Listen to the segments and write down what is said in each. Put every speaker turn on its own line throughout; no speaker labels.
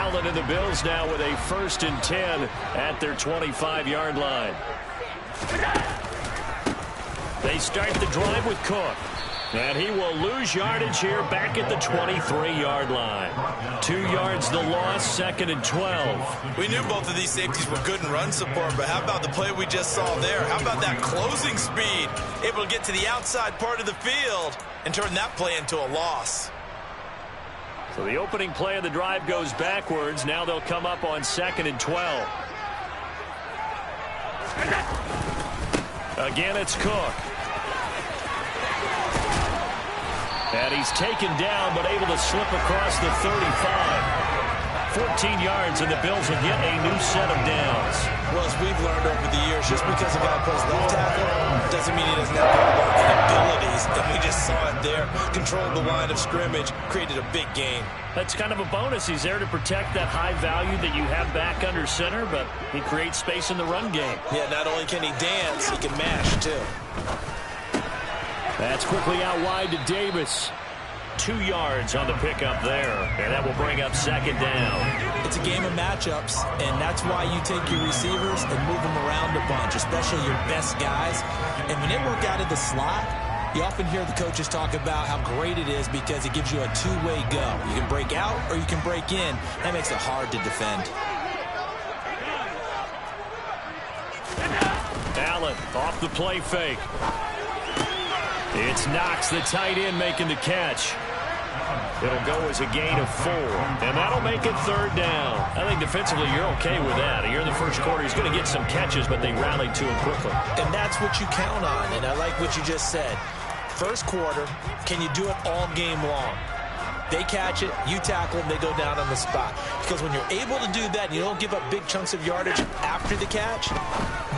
Allen and the Bills now with a 1st and 10 at their 25-yard line. They start the drive with Cook. And he will lose yardage here back at the 23-yard line. 2 yards the loss, 2nd and 12.
We knew both of these safeties were good in run support, but how about the play we just saw there? How about that closing speed? Able to get to the outside part of the field and turn that play into a loss.
So the opening play of the drive goes backwards. Now they'll come up on 2nd and 12. Again, it's Cook. And he's taken down, but able to slip across the 35. 14 yards, and the Bills will get a new set of downs.
Well, as we've learned over the years, just because a guy plays left tackle doesn't mean he doesn't have the abilities. And we just saw it there. Controlled the line of scrimmage, created a big gain.
That's kind of a bonus. He's there to protect that high value that you have back under center, but he creates space in the run game.
Yeah, not only can he dance, he can mash, too.
That's quickly out wide to Davis. 2 yards on the pickup there, and that will bring up 2nd down.
It's a game of matchups, and that's why you take your receivers and move them around a bunch, especially your best guys. And when they work out of the slot, you often hear the coaches talk about how great it is because it gives you a two-way go. You can break out or you can break in. That makes it hard to defend.
Allen off the play fake. It's Knox, the tight end, making the catch. It'll go as a gain of 4, and that'll make it 3rd down. I think defensively you're okay with that. Here in the first quarter, he's going to get some catches, but they rallied to him quickly.
And that's what you count on, and I like what you just said. First quarter, can you do it all game long? They catch it, you tackle them, they go down on the spot. Because when you're able to do that and you don't give up big chunks of yardage after the catch,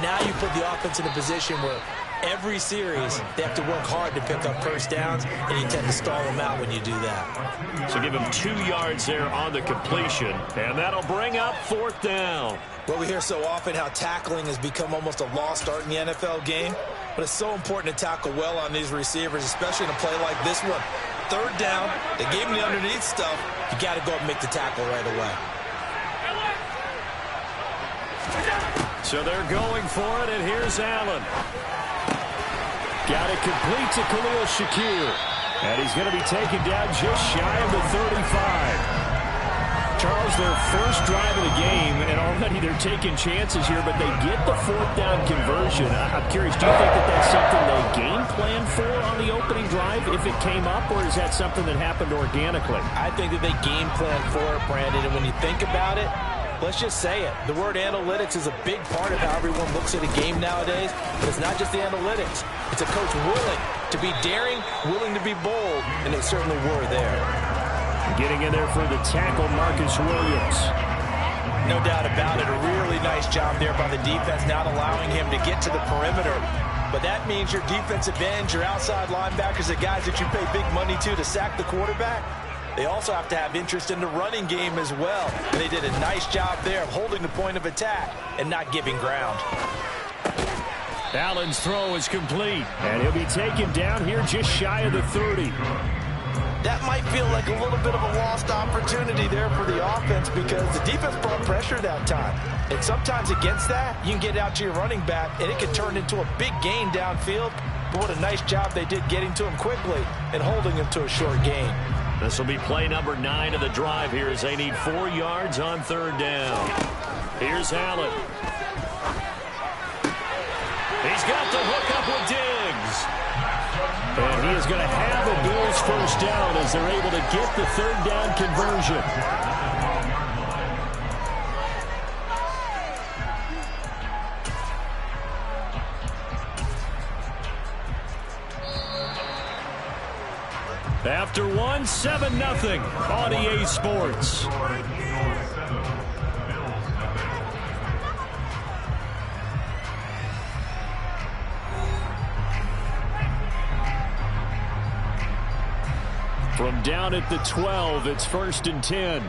now you put the offense in a position where every series they have to work hard to pick up first downs, and you tend to stall them out when you do that.
So give him 2 yards there on the completion, and that'll bring up 4th down.
Well, we hear so often how tackling has become almost a lost art in the NFL game, but it's so important to tackle well on these receivers, especially in a play like this one. 3rd down, they gave him the underneath stuff. You got to go up and make the tackle right away.
So they're going for it, and here's Allen. Got it complete to Khalil Shakir. And he's going to be taken down just shy of the 35. Charles, their first drive of the game, and already they're taking chances here, but they get the 4th down conversion. I'm curious, do you think that that's something they game plan for on the opening drive if it came up, or is that something that happened organically?
I think that they game plan for it, Brandon, and when you think about it, let's just say it. The word analytics is a big part of how everyone looks at a game nowadays, but it's not just the analytics. It's a coach willing to be daring, willing to be bold, and they certainly were there.
Getting in there for the tackle, Marcus Williams.
No doubt about it. A really nice job there by the defense, not allowing him to get to the perimeter. But that means your defensive ends, your outside linebackers, the guys that you pay big money to sack the quarterback, they also have to have interest in the running game as well. And they did a nice job there of holding the point of attack and not giving ground.
Allen's throw is complete, and he'll be taken down here just shy of the 30.
That might feel like a little bit of a lost opportunity there for the offense because the defense brought pressure that time. And sometimes against that, you can get out to your running back, and it can turn into a big gain downfield. But what a nice job they did getting to him quickly and holding him to a short gain.
This will be play number 9 of the drive here as they need 4 yards on 3rd down. Here's Allen. He's got the hook up with Diggs. And he is going to have a Bills 1st down as they're able to get the 3rd down conversion. After 1, 7-0 on EA Sports. From down at the 12, it's 1st and 10.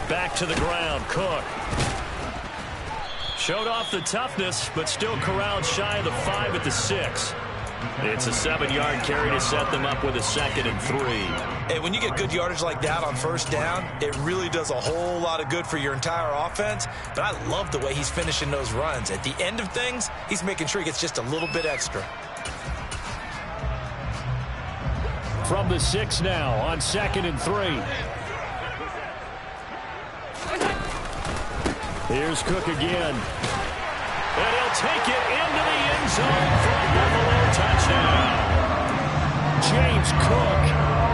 Back to the ground, Cook. Showed off the toughness, but still corralled shy of the 5 at the 6. It's a 7-yard carry to set them up with a 2nd and 3.
Hey, when you get good yardage like that on first down, it really does a whole lot of good for your entire offense. But I love the way he's finishing those runs. At the end of things, he's making sure he gets just a little bit extra.
From the 6 now on 2nd and 3. Here's Cook again. And he'll take it into the end zone for a Buffalo touchdown. James Cook,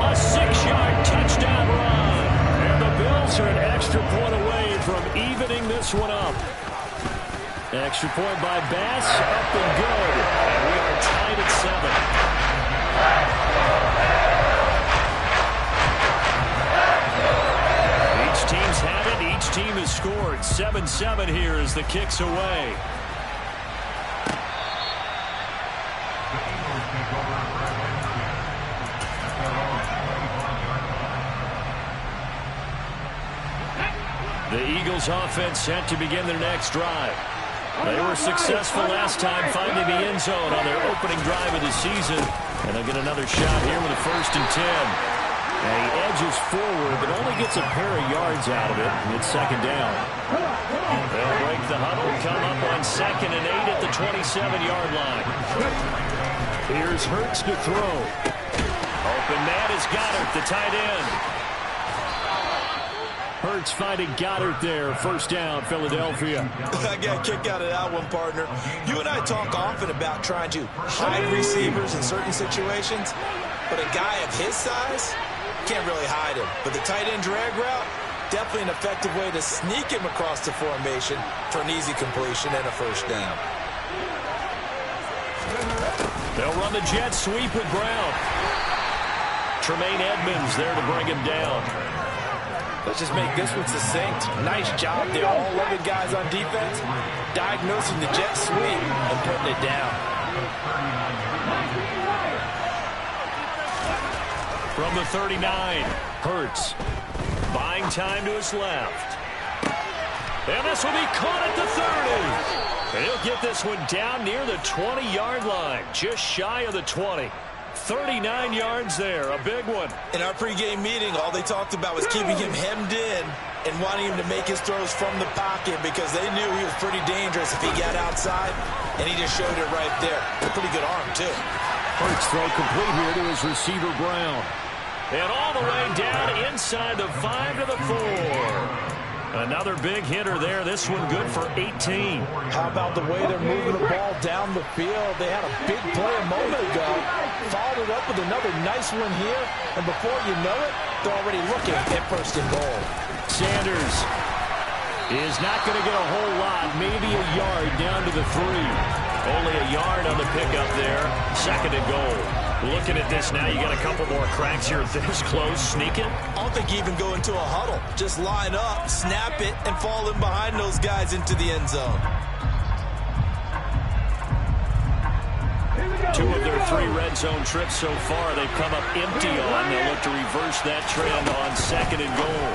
a 6-yard touchdown run. And the Bills are an extra point away from evening this one up. Extra point by Bass, up and good. And we are tied at 7. Each team's had it. Each team has scored. 7-7 here as the kick's away. The Eagles offense set to begin their next drive. They were successful last time finding the end zone on their opening drive of the season. And they'll get another shot here with a 1st and 10. And he edges forward, but only gets a pair of yards out of it. And it's 2nd down. They'll break the huddle, come up on 2nd and 8 at the 27-yard line. Here's Hurts to throw. Open man is Goddard, the tight end. Hurts finding Goddard there. 1st down, Philadelphia.
I got a kick out of that one, partner. You and I talk often about trying to hide receivers in certain situations, but a guy of his size can't really hide him. But the tight end drag route, definitely an effective way to sneak him across the formation for an easy completion and a 1st down.
They'll run the jet sweep with Brown. Tremaine Edmonds there to bring him down.
Let's just make this one succinct. Nice job there, all 11 guys on defense, diagnosing the jet sweep and putting it down.
From the 39, Hurts buying time to his left. And this will be caught at the 30. And he'll get this one down near the 20-yard line, just shy of the 20. 39 yards there, a big one.
In our pregame meeting, all they talked about was keeping him hemmed in and wanting him to make his throws from the pocket because they knew he was pretty dangerous if he got outside, and he just showed it right there. A pretty good arm, too.
Hurts throw complete here to his receiver, Brown. And all the way down inside the 5 to the 4. Another big hitter there. This one good for 18.
How about the way they're moving the ball down the field? They had a big play a moment ago. Followed it up with another nice one here. And before you know it, they're already looking at 1st and goal.
Sanders is not going to get a whole lot. Maybe a yard down to the 3. Only a yard on the pickup there. 2nd and goal. Looking at this now, you got a couple more cracks here this close. Sneaking.
I don't think you even go into a huddle. Just line up, snap it, and fall in behind those guys into the end zone.
2 of their 3 red zone trips so far, they've come up empty on. They'll look to reverse that trend on 2nd and goal.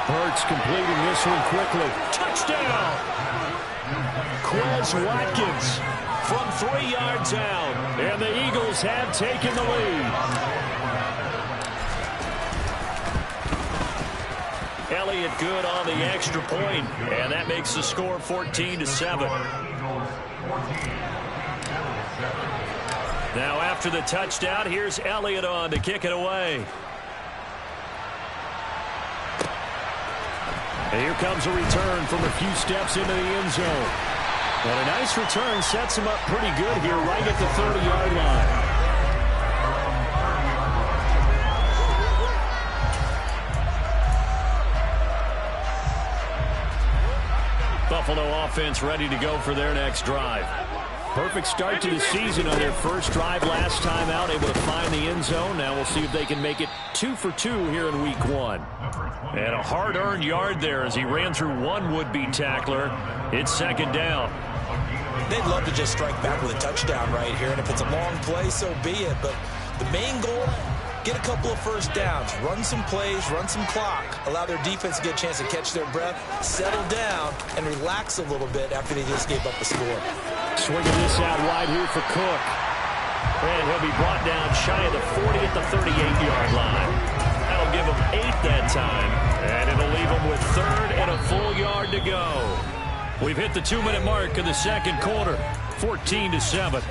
Hurts completing this one quickly. Touchdown! Quez Watkins from 3 yards out. And the Eagles have taken the lead. Elliott good on the extra point, and that makes the score 14-7. Now after the touchdown, here's Elliott on to kick it away. And here comes a return from a few steps into the end zone. And a nice return sets him up pretty good here right at the 30-yard line. Buffalo offense ready to go for their next drive. Perfect start to the season on their first drive last time out, able to find the end zone. Now we'll see if they can make it 2 for 2 here in week 1. And a hard-earned yard there as he ran through one would-be tackler. It's 2nd down.
They'd love to just strike back with a touchdown right here, and if it's a long play, so be it. But the main goal, get a couple of 1st downs, run some plays, run some clock, allow their defense to get a chance to catch their breath, settle down, and relax a little bit after they just gave up a score.
Swinging this out wide here for Cook. And he'll be brought down shy of the 40 at the 38-yard line. That'll give him 8 that time. And it'll leave him with 3rd and a full yard to go. We've hit the 2-minute mark of the second quarter. 14-7.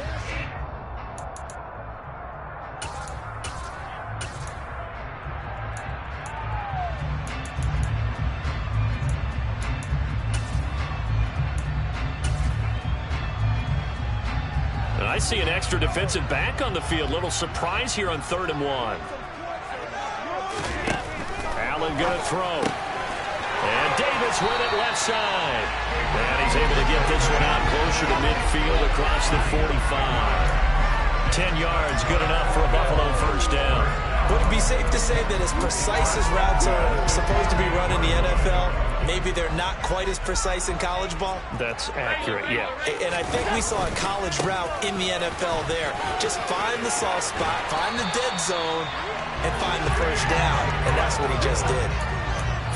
I see an extra defensive back on the field. Little surprise here on 3rd and 1. Allen going to throw. And Davis with it left side. And he's able to get this one out closer to midfield across the 45. 10 yards, good enough for a Buffalo first down.
Would it be safe to say that as precise as routes are supposed to be run in the NFL, maybe they're not quite as precise in college ball?
That's accurate, yeah.
And I think we saw a college route in the NFL there. Just find the soft spot, find the dead zone, and find the first down. And that's what he just did.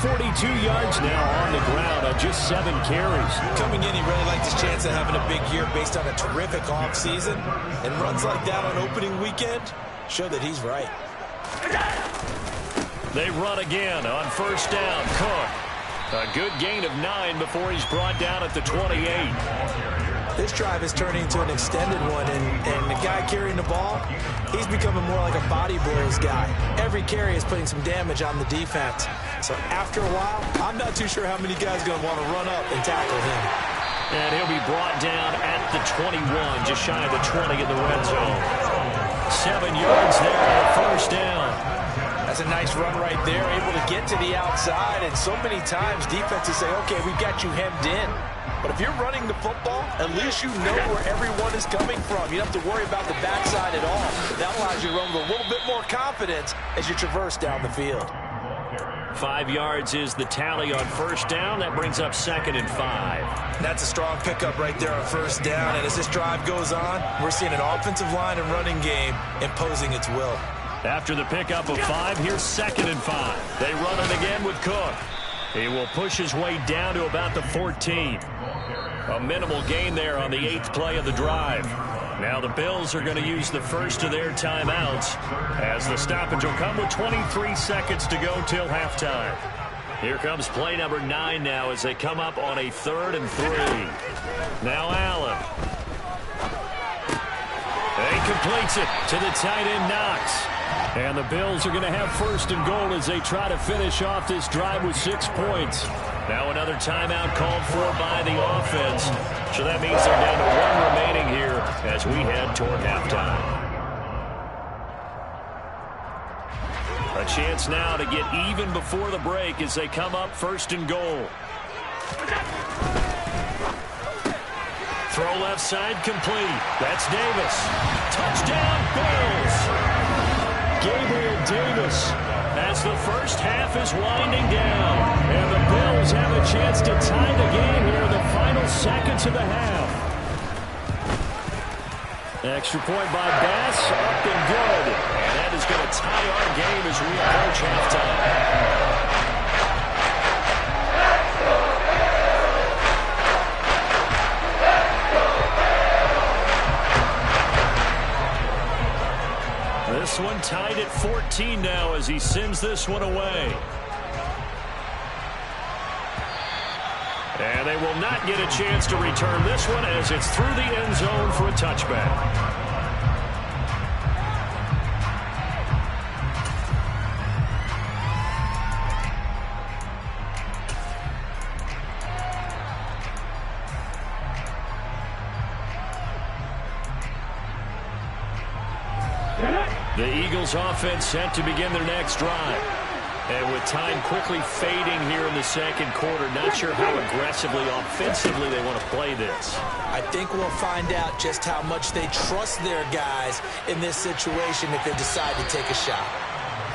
42 yards now on the ground on just 7 carries.
Coming in, he really liked his chance of having a big year based on a terrific offseason. And runs like that on opening weekend show that he's right.
They run again on first down. Cook. A good gain of 9 before he's brought down at the 28.
This drive is turning into an extended one, and the guy carrying the ball, he's becoming more like a body blows guy. Every carry is putting some damage on the defense. So after a while, I'm not too sure how many guys are going to want to run up and tackle him.
And he'll be brought down at the 21, just shy of the 20 in the red zone. 7 yards there on first down.
That's a nice run right there, able to get to the outside. And so many times defenses say, okay, we've got you hemmed in. But if you're running the football, at least you know where everyone is coming from. You don't have to worry about the backside at all. That allows you to run with a little bit more confidence as you traverse down the field.
5 yards is the tally on first down. That brings up 2nd and 5.
That's a strong pickup right there on first down. And as this drive goes on, we're seeing an offensive line and running game imposing its will.
After the pickup of 5, here's 2nd and 5. They run it again with Cook. He will push his way down to about the 14. A minimal gain there on the 8th play of the drive. Now the Bills are going to use the first of their timeouts as the stoppage will come with 23 seconds to go till halftime. Here comes play number 9 now as they come up on a 3rd and 3. Now Allen. He completes it to the tight end Knox. And the Bills are going to have 1st and goal as they try to finish off this drive with 6 points. Now another timeout called for by the offense. So that means they're down to 1 remaining here as we head toward halftime. A chance now to get even before the break as they come up 1st and goal. Throw left side complete. That's Davis. Touchdown Bills. Gabriel Davis as the first half is winding down. And the Bills have a chance to tie the game here in the final seconds of the half. Extra point by Bass, up and good. And that is going to tie our game as we approach halftime. This one tied at 14 now as he sends this one away. And they will not get a chance to return this one as it's through the end zone for a touchback. The Eagles offense set to begin their next drive. And with time quickly fading here in the second quarter, not sure how aggressively, offensively they want to play this.
I think we'll find out just how much they trust their guys in this situation if they decide to take a shot.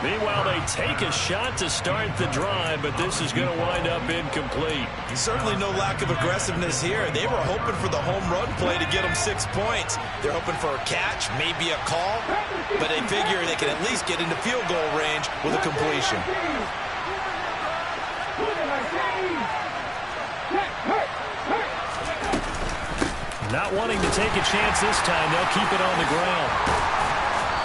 Meanwhile, they take a shot to start the drive, but this is going to wind up incomplete.
Certainly no lack of aggressiveness here. They were hoping for the home run play to get them 6 points. They're hoping for a catch, maybe a call, but they figure they can at least get into field goal range with a completion.
Not wanting to take a chance this time, they'll keep it on the ground.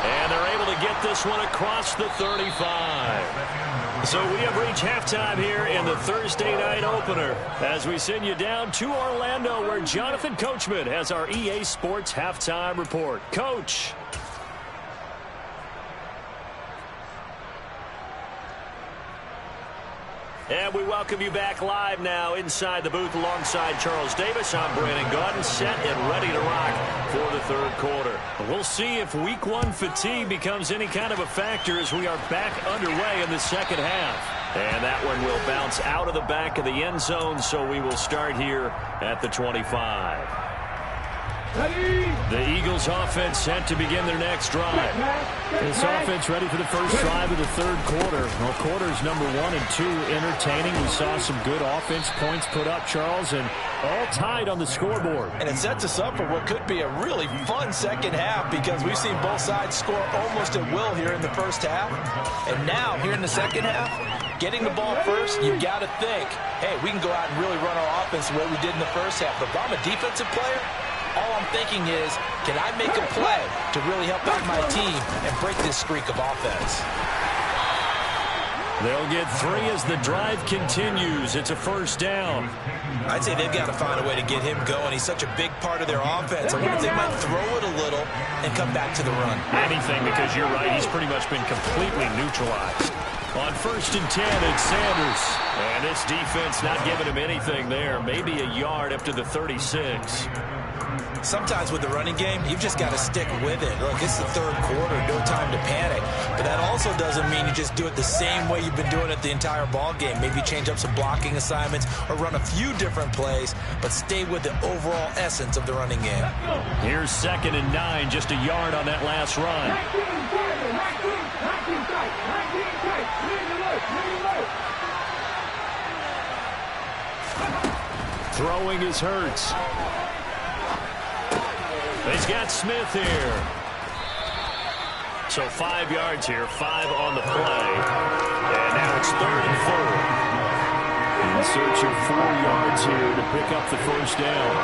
And they're able to get this one across the 35. So we have reached halftime here in the Thursday night opener as we send you down to Orlando, where Jonathan Coachman has our EA Sports halftime report. Coach. And we welcome you back live now inside the booth alongside Charles Davis. I'm Brandon Gaudin, set and ready to rock for the third quarter. We'll see if week one fatigue becomes any kind of a factor as we are back underway in the second half. And that one will bounce out of the back of the end zone, so we will start here at the 25. The Eagles offense set to begin their next drive. This offense ready for the first drive of the third quarter. Well, quarters number 1 and 2 entertaining. We saw some good offense points put up, Charles, and all tied on the scoreboard.
And it sets us up for what could be a really fun second half, because we've seen both sides score almost at will here in the first half. And now, here in the second half, getting the ball first, you've got to think, hey, we can go out and really run our offense the way we did in the first half. But if I'm a defensive player, all I'm thinking is, can I make a play to really help out my team and break this streak of offense?
They'll get 3 as the drive continues. It's a first down.
I'd say they've got to find a way to get him going. He's such a big part of their offense. I wonder if they might throw it a little and come back to the run.
Anything, because you're right, he's pretty much been completely neutralized. On 1st and 10, it's Sanders. And this defense not giving him anything there. Maybe a yard up to the 36.
Sometimes with the running game, you've just got to stick with it. Look, it's the third quarter, no time to panic. But that also doesn't mean you just do it the same way you've been doing it the entire ball game. Maybe change up some blocking assignments or run a few different plays, but stay with the overall essence of the running game.
Here's 2nd and 9, just a yard on that last run. Throwing is Hurts. He's got Smith here. So 5 yards here, 5 on the play. And now it's 3rd and 4. In search of 4 yards here to pick up the first down.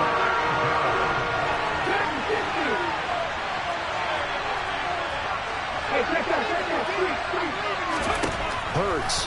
Hurts.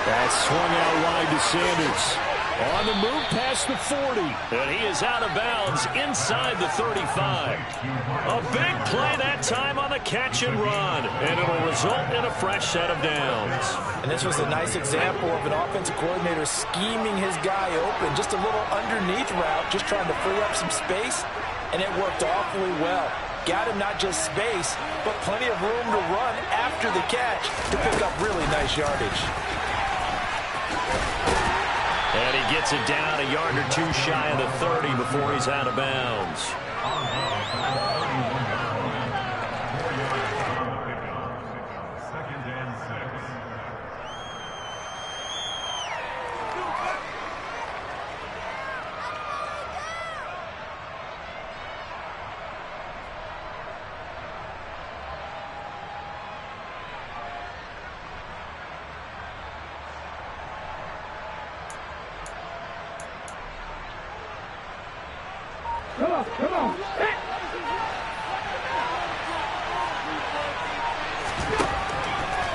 That's swung out wide to Sanders. On the move past the 40. And he is out of bounds inside the 35. A big play that time on the catch and run. And it'll result in a fresh set of downs.
And this was a nice example of an offensive coordinator scheming his guy open. Just a little underneath route, just trying to free up some space. And it worked awfully well. Got him not just space, but plenty of room to run after the catch to pick up really nice yardage.
And he gets it down a yard or 2 shy of the 30 before he's out of bounds.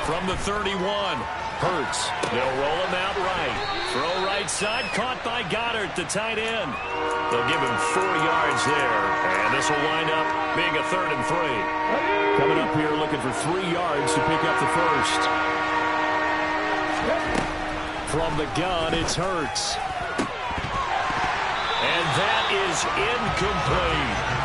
From the 31, Hurts. They'll roll him out right. Throw right side, caught by Goddard, the tight end. They'll give him 4 yards there, and this will wind up being a 3rd and 3. Coming up here looking for 3 yards to pick up the first. From the gun, it's Hurts. And that is incomplete.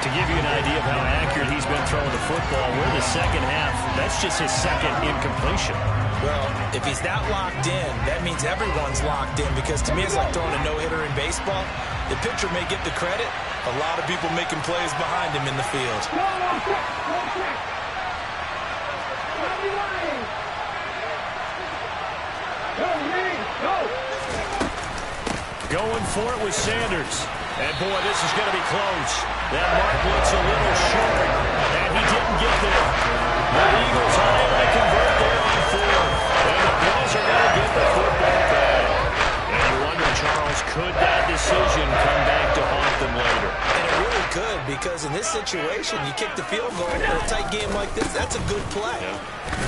To give you an idea of how accurate he's been throwing the football, we're in the second half. That's just his 2nd incompletion.
Well, if he's that locked in, that means everyone's locked in, because to me it's like throwing a no-hitter in baseball. The pitcher may get the credit. A lot of people making plays behind him in the field.
Going for it with Sanders. And, boy, this is going to be close. That mark looks a little short, and he didn't get there. The Eagles are able to convert there on 4th. And the Bills are going to get the football back. And you wonder, Charles, could that
because in this situation, you kick the field goal in a tight game like this, that's a good play.
Yeah.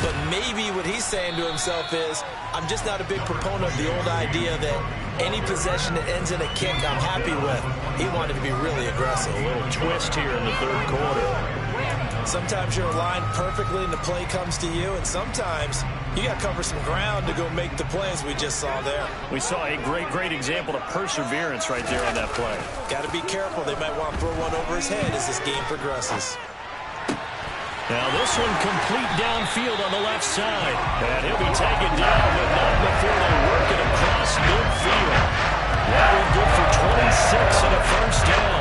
But maybe what he's saying to himself is, I'm just not a big proponent of the old idea that any possession that ends in a kick I'm happy with. He wanted to be really aggressive.
A little twist here in the third quarter.
Sometimes you're aligned perfectly and the play comes to you, and sometimes you got to cover some ground to go make the plays we just saw there.
We saw a great example of perseverance right there on that play.
Got to be careful. They might want to throw one over his head as this game progresses.
Now this one complete downfield on the left side. And he'll be taken down, but not before they work it across midfield. That one good for 26 and a first down.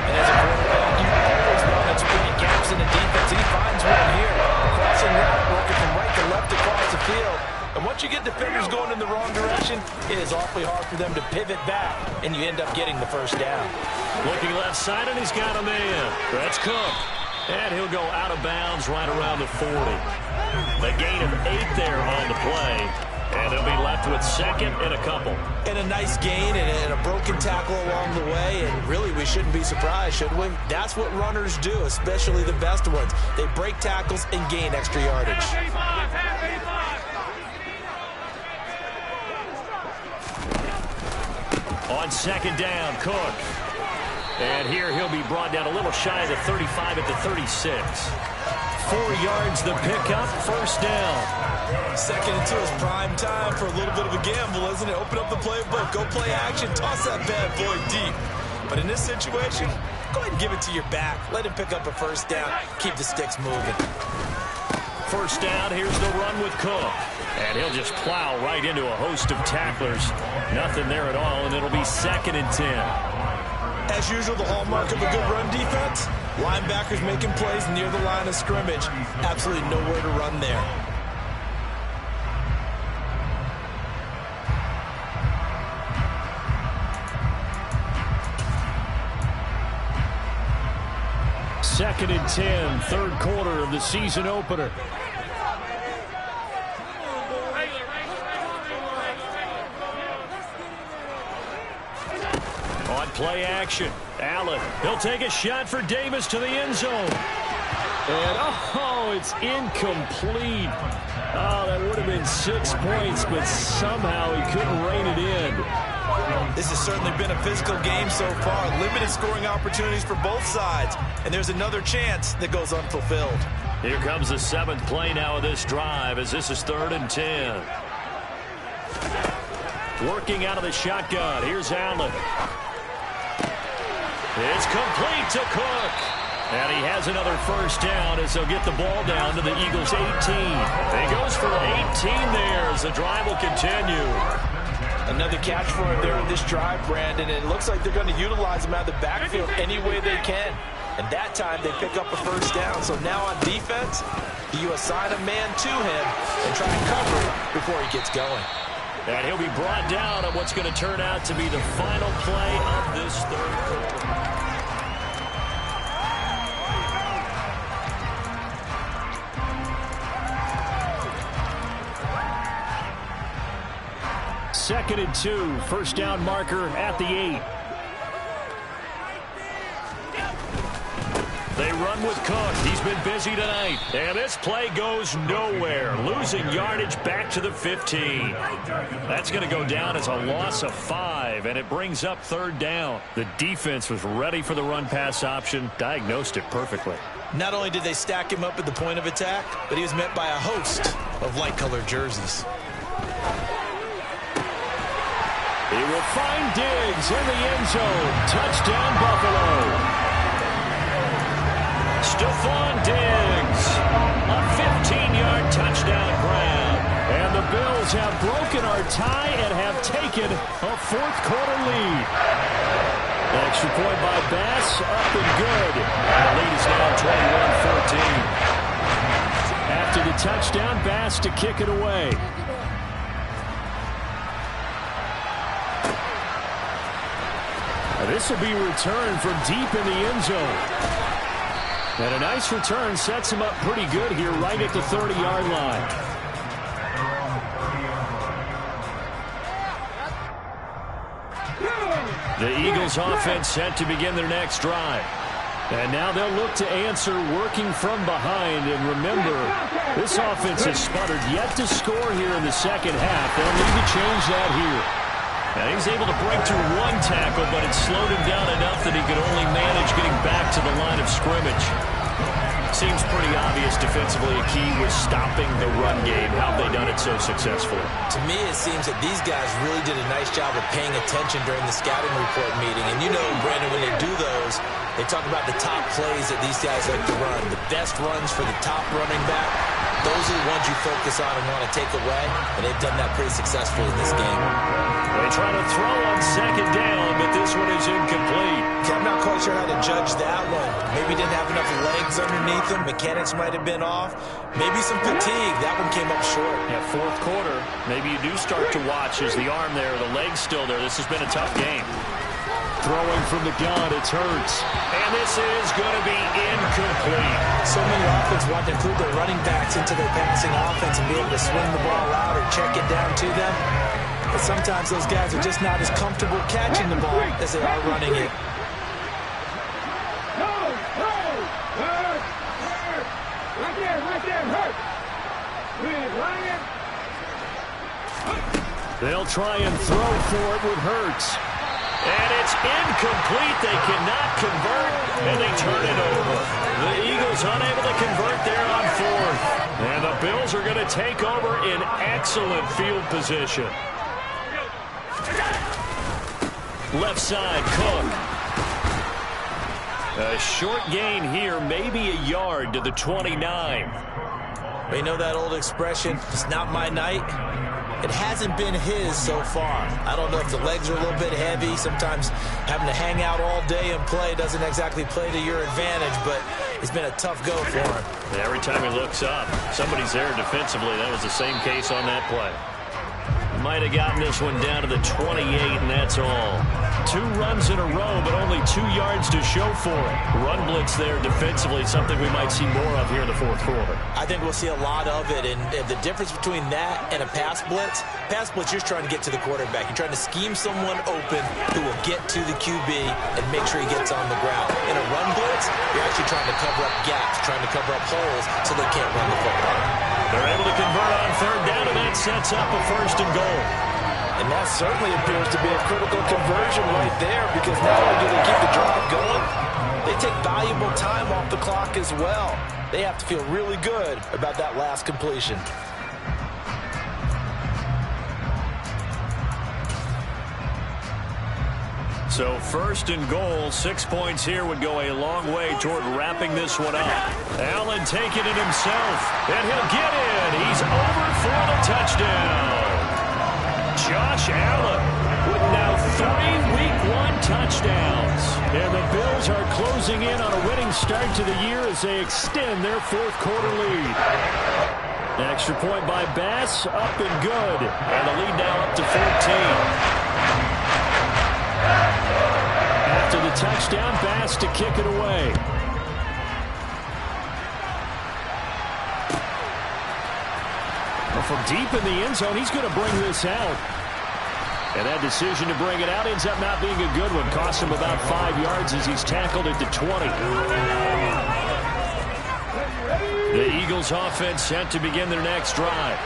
And as a quarterback, you always want to exploit gaps in the defense. He finds one here. Crossing route, working from right to left across the field. And once you get defenders going in the wrong direction, it is awfully hard for them to pivot back, and you end up getting the first down.
Looking left side, and he's got a man. That's Cook. And he'll go out of bounds right around the 40. The gain of 8 there on the play. And he'll be left with second and a couple.
And a nice gain and a broken tackle along the way. And really, we shouldn't be surprised, should we? That's what runners do, especially the best ones. They break tackles and gain extra yardage.
On second down, Cook. And here he'll be brought down a little shy of the 35 at the 36. 4 yards the pickup, first down.
Second and 2 is prime time for a little bit of a gamble, isn't it? Open up the playbook, go play action, toss that bad boy deep. But in this situation, go ahead and give it to your back. Let him pick up a first down, keep the sticks moving.
First down, here's the run with Cook. And he'll just plow right into a host of tacklers. Nothing there at all, and it'll be second and 10.
As usual, the hallmark of a good run defense, linebackers making plays near the line of scrimmage. Absolutely nowhere to run there.
Second and 10, third quarter of the season opener. On play action, Allen. He'll take a shot for Davis to the end zone. And, oh, it's incomplete. Oh, that would have been 6 points, but somehow he couldn't rein it in.
This has certainly been a physical game so far. Limited scoring opportunities for both sides. And there's another chance that goes unfulfilled.
Here comes the 7th play now of this drive as this is 3rd and 10. Working out of the shotgun. Here's Allen. It's complete to Cook. And he has another first down as they'll get the ball down to the Eagles' 18. He goes for 18 there as the drive will continue.
Another catch for him there on this drive, Brandon. And it looks like they're going to utilize him out of the backfield any way they can. And that time they pick up a first down. So now on defense, do you assign a man to him and try and cover it before he gets going?
And he'll be brought down on what's going to turn out to be the final play of this third quarter. Second and 2, first down marker at the 8. They run with Cook. He's been busy tonight. And this play goes nowhere. Losing yardage back to the 15. That's going to go down as a loss of 5, and it brings up third down. The defense was ready for the run-pass option, diagnosed it perfectly.
Not only did they stack him up at the point of attack, but he was met by a host of light-colored jerseys.
He will find Diggs in the end zone. Touchdown, Buffalo. Stephon Diggs, a 15-yard touchdown grab. And the Bills have broken our tie and have taken a fourth-quarter lead. Extra point by Bass, up and good. And the lead is now 21-14. After the touchdown, Bass to kick it away. This will be returned from deep in the end zone. And a nice return sets him up pretty good here right at the 30-yard line. The Eagles offense set to begin their next drive. And now they'll look to answer working from behind. And remember, this offense has sputtered yet to score here in the second half. They'll need to change that here. Now he's able to break through one tackle, but it slowed him down enough that he could only manage getting back to the line of scrimmage. Seems pretty obvious defensively a key was stopping the run game. How have they done it so successfully?
To me, it seems that these guys really did a nice job of paying attention during the scouting report meeting. And you know, Brandon, when they do those, they talk about the top plays that these guys like to run. The best runs for the top running back. Those are the ones you focus on and want to take away. And they've done that pretty successfully in this game.
They try to throw on second down, but this one is incomplete.
I'm not quite sure how to judge that one. Maybe didn't have enough legs underneath him. Mechanics might have been off. Maybe some fatigue. That one came up short.
Yeah, fourth quarter. Maybe you do start to watch as the arm there, the leg's still there. This has been a tough game. Throwing from the gun, it's Hurts. And this is going to be incomplete.
So many offenses want to include their running backs into their passing offense and be able to swing the ball out or check it down to them. But sometimes those guys are just not as comfortable catching the ball as they are running it.
They'll try and throw for it with Hurts. And it's incomplete. They cannot convert, and they turn it over. The Eagles unable to convert there on fourth. And the Bills are going to take over in excellent field position. Left side, Cook. A short gain here, maybe a yard to the 29.
You know that old expression, it's not my night? It hasn't been his so far. I don't know if the legs are a little bit heavy. Sometimes having to hang out all day and play doesn't exactly play to your advantage, but it's been a tough go for him.
Every time he looks up, somebody's there defensively. That was the same case on that play. Might have gotten this one down to the 28, and that's all. 2 runs in a row, but only 2 yards to show for it. Run blitz there defensively, something we might see more of here in the fourth quarter.
I think we'll see a lot of it, and the difference between that and a pass blitz, you're trying to get to the quarterback. You're trying to scheme someone open who will get to the QB and make sure he gets on the ground. In a run blitz, you're actually trying to cover up gaps, trying to cover up holes so they can't run the football.
They're able to convert on third down, and that sets up a 1st and goal.
And that certainly appears to be a critical conversion right there, because not only do they keep the drive going, they take valuable time off the clock as well. They have to feel really good about that last completion.
So 1st and goal, 6 points here would go a long way toward wrapping this one up. Allen taking it himself, and he'll get in. He's over for the touchdown. Josh Allen with now 3 Week 1 touchdowns. And the Bills are closing in on a winning start to the year as they extend their fourth quarter lead. Extra point by Bass, up and good. And the lead now up to 14. After the touchdown, Bass to kick it away. Well, from deep in the end zone, he's going to bring this out. And that decision to bring it out ends up not being a good one. Costs him about 5 yards as he's tackled at the 20. The Eagles offense set to begin their next drive.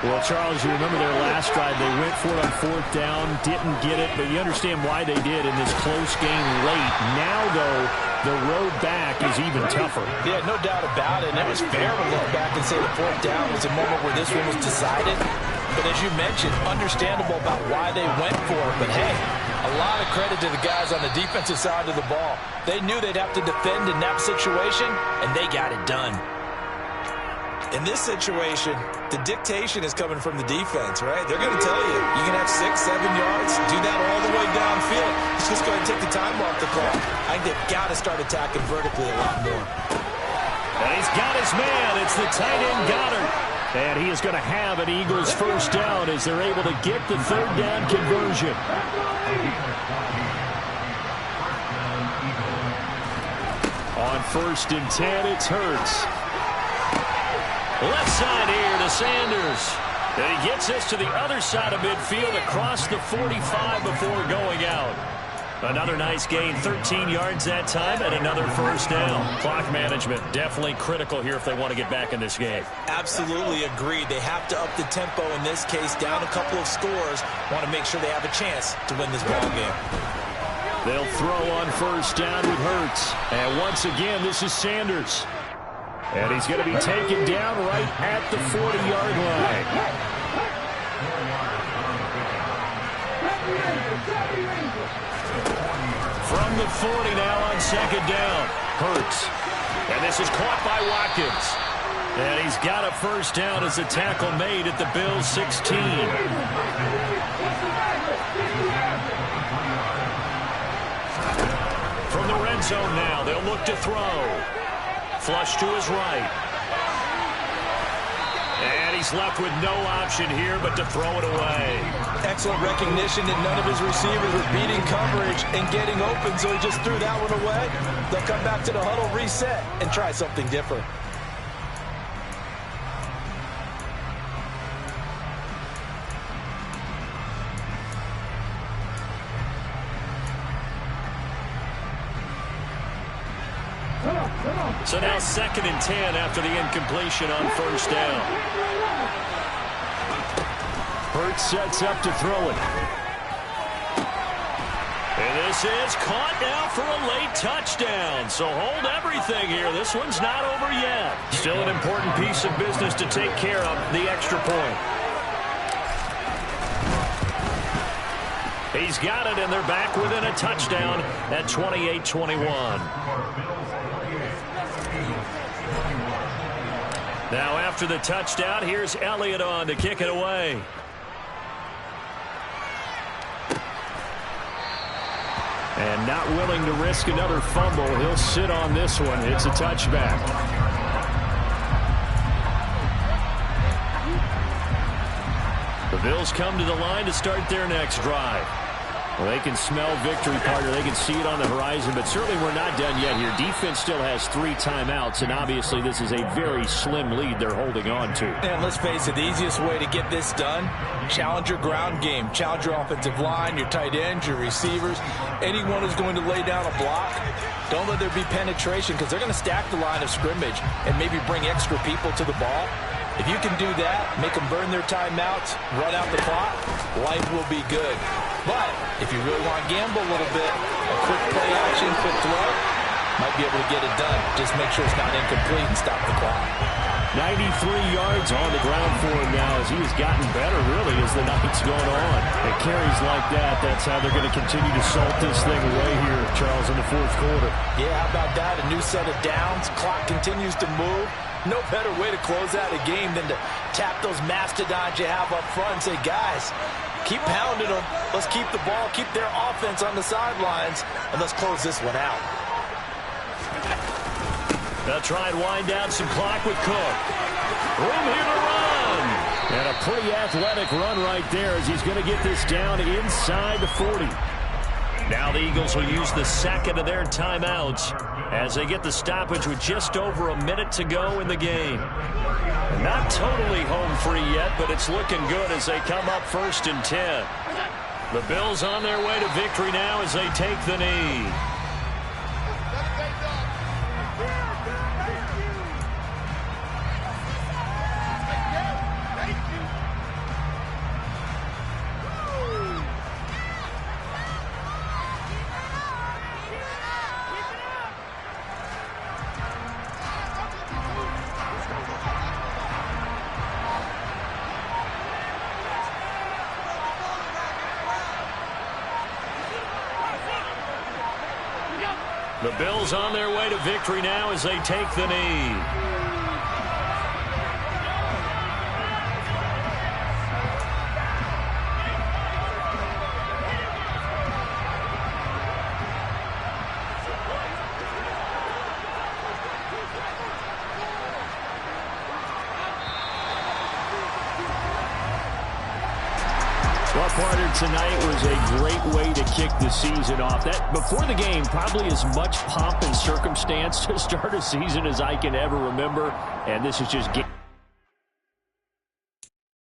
Well, Charles, you remember their last drive. They went for it on 4th down, didn't get it, but you understand why they did in this close game late. Now, though, the road back is even tougher.
Yeah, no doubt about it. And it was fair to look back and say the 4th down was a moment where this one was decided. But as you mentioned, understandable about why they went for it. But, hey, a lot of credit to the guys on the defensive side of the ball. They knew they'd have to defend in that situation, and they got it done. In this situation, the dictation is coming from the defense, right? They're going to tell you, you can have 6, 7 yards, do that all the way downfield. It's just going to take the time off the clock. I think they've got to start attacking vertically a lot more.
And he's got his man. It's the tight end Goddard. And he is going to have an Eagles 1st down as they're able to get the 3rd down conversion. On 1st and 10, it's Hurts. Left side here to Sanders. And he gets us to the other side of midfield across the 45 before going out. Another nice gain, 13 yards that time, and another first down. Clock management definitely critical here if they want to get back in this game.
Absolutely agreed. They have to up the tempo in this case, down a couple of scores. Want to make sure they have a chance to win this ball game.
They'll throw on first down with Hurts. And once again, this is Sanders. And he's going to be taken down right at the 40-yard line. From the 40 now on second down. Hurts. And this is caught by Watkins. And he's got a first down as a tackle made at the Bills' 16. From the red zone now, they'll look to throw. Flush to his right. And he's left with no option here but to throw it away.
Excellent recognition that none of his receivers were beating coverage and getting open, so he just threw that one away. They'll come back to the huddle, reset, and try something different.
So now 2nd and 10 after the incompletion on first down. Hurts sets up to throw it. And this is caught now for a late touchdown. So hold everything here. This one's not over yet. Still an important piece of business to take care of, the extra point. He's got it, and they're back within a touchdown at 28-21. Now after the touchdown, here's Elliott on to kick it away. And not willing to risk another fumble. He'll sit on this one. It's a touchback. The Bills come to the line to start their next drive. Well, they can smell victory, partner. They can see it on the horizon, but certainly we're not done yet here. Defense still has 3 timeouts, and obviously this is a very slim lead they're holding on to.
And let's face it, the easiest way to get this done, challenge your ground game. Challenge your offensive line, your tight ends, your receivers. Anyone who's going to lay down a block, don't let there be penetration because they're going to stack the line of scrimmage and maybe bring extra people to the ball. If you can do that, make them burn their timeouts, run out the clock, life will be good. But if you really want to gamble a little bit, a quick play action, quick throw, might be able to get it done. Just make sure it's not incomplete and stop the clock.
93 yards on the ground for him now as he has gotten better, really, as the night's going on. It carries like that. That's how they're going to continue to salt this thing away here, Charles, in the 4th quarter.
Yeah, how about that? A new set of downs. Clock continues to move. No better way to close out a game than to tap those mastodons you have up front and say, guys, keep pounding them. Let's keep the ball, keep their offense on the sidelines, and let's close this one out.
They'll try and wind down some clock with Cook. Room here to run. And a pretty athletic run right there as he's going to get this down inside the 40. Now the Eagles will use the 2nd of their timeouts as they get the stoppage with just over a minute to go in the game. Not totally home free yet, but it's looking good as they come up 1st and 10. The Bills on their way to victory now as they take the knee. The Bills on their way to victory now as they take the knee. Well, partner, tonight was a great way to kick the season off. That before the game, probably as much pomp and circumstance to start a season as I can ever remember. And this is just